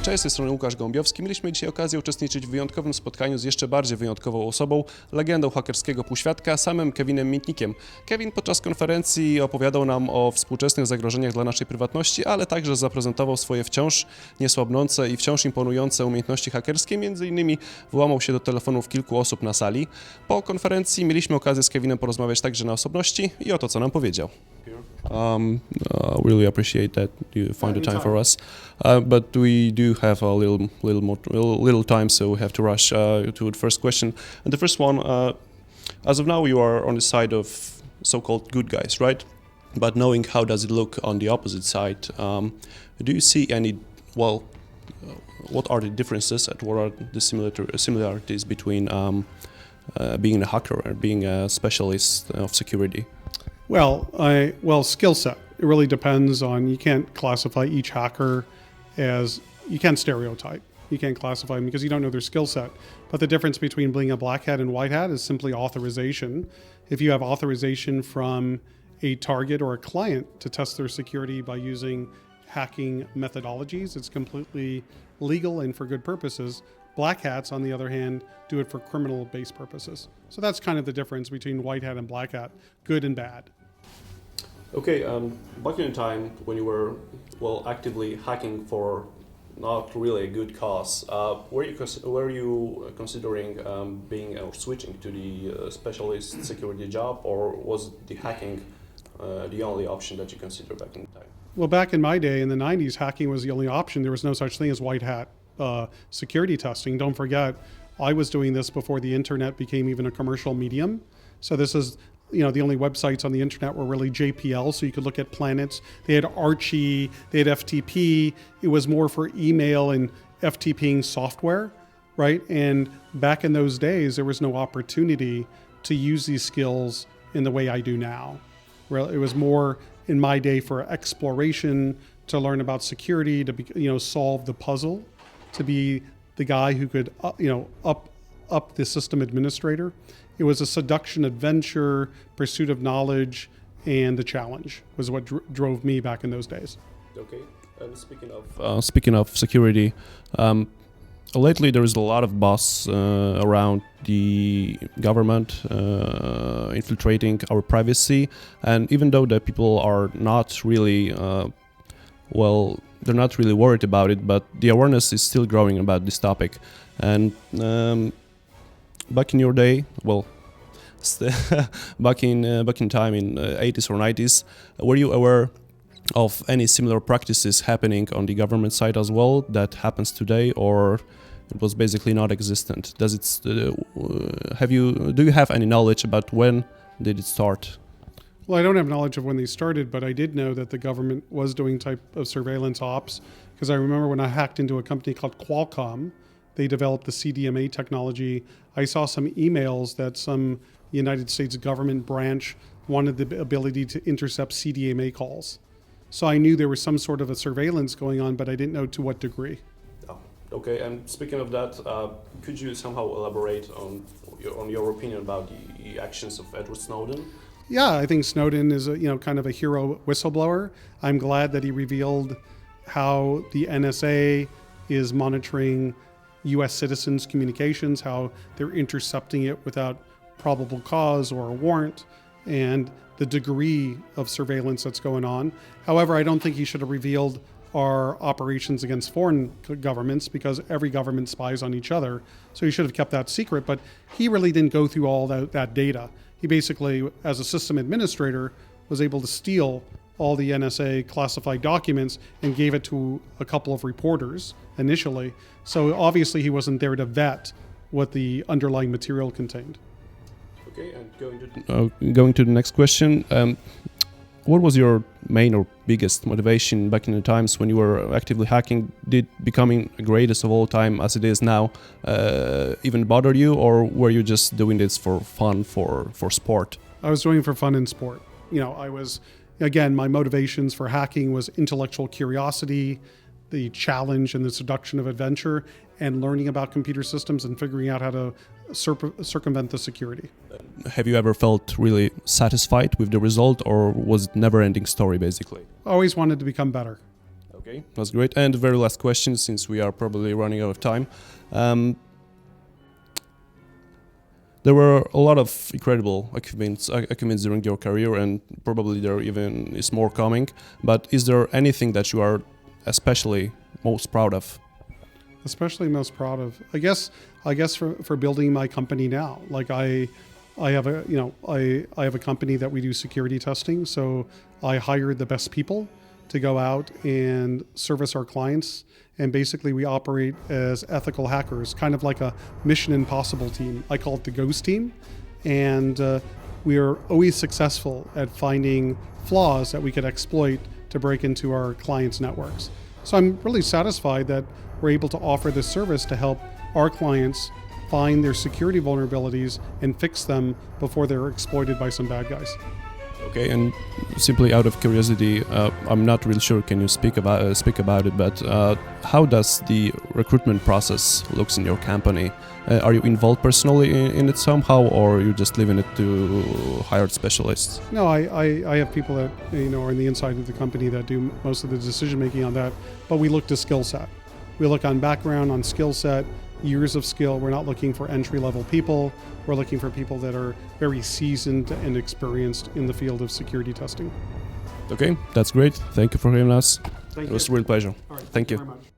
Cześć, z tej strony Łukasz Gąbiowski. Mieliśmy dzisiaj okazję uczestniczyć w wyjątkowym spotkaniu z jeszcze bardziej wyjątkową osobą, legendą hakerskiego półświatka, samym Kevinem Mitnickiem. Kevin podczas konferencji opowiadał nam o współczesnych zagrożeniach dla naszej prywatności, ale także zaprezentował swoje wciąż niesłabnące i wciąż imponujące umiejętności hakerskie. Między innymi włamał się do telefonów kilku osób na sali. Po konferencji mieliśmy okazję z Kevinem porozmawiać także na osobności i oto co nam powiedział. Really appreciate that you find the time for us, but we do have a little time, so we have to rush to the first question. And the first one, as of now, you are on the side of so-called good guys, right? But knowing how does it look on the opposite side, do you see any? Well, what are the differences and what are the similarities between being a hacker and being a specialist of security? Well, skill set. It really depends on, you can't classify each hacker as, you can't stereotype. You can't classify them because you don't know their skill set. But the difference between being a black hat and white hat is simply authorization. If you have authorization from a target or a client to test their security by using hacking methodologies, it's completely legal and for good purposes. Black hats, on the other hand, do it for criminal-based purposes. So that's kind of the difference between white hat and black hat, good and bad. Okay, back in the time when you were, actively hacking for not really a good cause, were you considering being or switching to the specialist security job, or was the hacking the only option that you considered back in the time? Well, back in my day, in the 90s, hacking was the only option. There was no such thing as white hat security testing. Don't forget, I was doing this before the internet became even a commercial medium. So this is, the only websites on the internet were really JPL, so you could look at planets. They had Archie, they had FTP. It was more for email and FTPing software, right? And back in those days, there was no opportunity to use these skills in the way I do now. It was more in my day for exploration, to learn about security, to solve the puzzle, to be the guy who could, up the system administrator. It was a seduction, adventure, pursuit of knowledge, and the challenge was what drove me back in those days. Okay, and speaking of security, lately there is a lot of buzz around the government infiltrating our privacy, and even though the people are not really, they're not really worried about it, but the awareness is still growing about this topic. And back in your day, back in time in 80s or 90s, were you aware of any similar practices happening on the government side as well that happens today, or it was basically not existent? Do you have any knowledge about when did it start? Well, I don't have knowledge of when they started, but I did know that the government was doing type of surveillance ops, because I remember when I hacked into a company called Qualcomm. They developed the CDMA technology. I saw some emails that some United States government branch wanted the ability to intercept CDMA calls. So I knew there was some sort of a surveillance going on, but I didn't know to what degree. Oh, okay, and speaking of that, could you somehow elaborate on your opinion about the actions of Edward Snowden? Yeah, I think Snowden is kind of a hero whistleblower. I'm glad that he revealed how the NSA is monitoring U.S. citizens' communications, how they're intercepting it without probable cause or a warrant, and the degree of surveillance that's going on. However, I don't think he should have revealed our operations against foreign governments, because every government spies on each other. So he should have kept that secret, but he really didn't go through all that data. He basically, as a system administrator, was able to steal all the NSA classified documents and gave it to a couple of reporters initially. So obviously he wasn't there to vet what the underlying material contained. Okay, and going to the next question, what was your main or biggest motivation back in the times when you were actively hacking? Did becoming the greatest of all time as it is now even bother you, or were you just doing this for fun, for sport? I was doing it for fun and sport. Again, my motivations for hacking was intellectual curiosity, the challenge and the seduction of adventure, and learning about computer systems and figuring out how to circumvent the security. Have you ever felt really satisfied with the result, or was it never-ending story basically? I always wanted to become better. Okay, that's great. And the very last question, since we are probably running out of time. There were a lot of incredible achievements during your career, and probably there even is more coming. But is there anything that you are especially most proud of? Especially most proud of, I guess for building my company now. Like I have I have a company that we do security testing. So I hired the best people to go out and service our clients. And basically we operate as ethical hackers, kind of like a Mission Impossible team. I call it the Ghost team. And we are always successful at finding flaws that we could exploit to break into our clients' networks. So I'm really satisfied that we're able to offer this service to help our clients find their security vulnerabilities and fix them before they're exploited by some bad guys. Okay, and simply out of curiosity, I'm not really sure. Can you speak about it? But how does the recruitment process looks in your company? Are you involved personally in it somehow, or you just leaving it to hired specialists? No, I have people that are on the inside of the company that do most of the decision making on that. But we look to skill set. We look on background, on skill set, years of skill. We're not looking for entry-level people. We're looking for people that are very seasoned and experienced in the field of security testing. Okay, that's great. Thank you for hearing us. Thank It was you. a real pleasure. All right, Thank you. very much.